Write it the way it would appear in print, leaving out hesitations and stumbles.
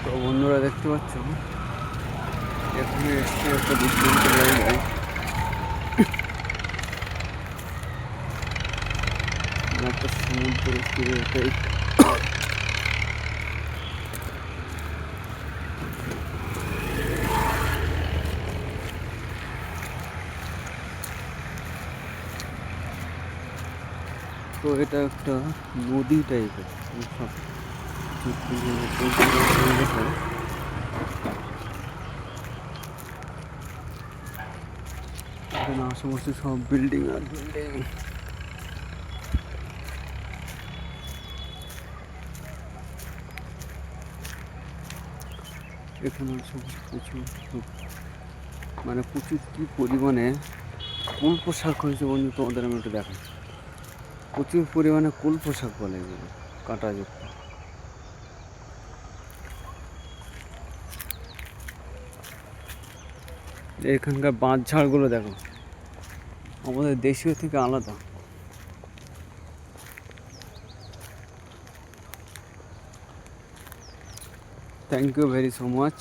তো বন্ধুরা দেখতে পাচ্ছ এখানে এসছে একটা দুর্দান্ত জায়গায়, একটা সমুদ্রের তীরে এটাই। তো এটা একটা নদী টাইপের, সব এখানে আশেপাশে সব বিল্ডিং আর বিল্ডিং। এখানে আশেপাশে প্রচুর মানে প্রচুর কি পরিমাণে কুল পোশাক হয়েছে বন্ধু, তোমাদের আমি একটু দেখাই। প্রচুর পরিমাণে কুল পোশাক বলে এগুলো, কাঁটাযুক্ত। এখানকার বাঁশ ঝাড়গুলো দেখো, আমাদের দেশীয় থেকে আলাদা। Thank you very so much.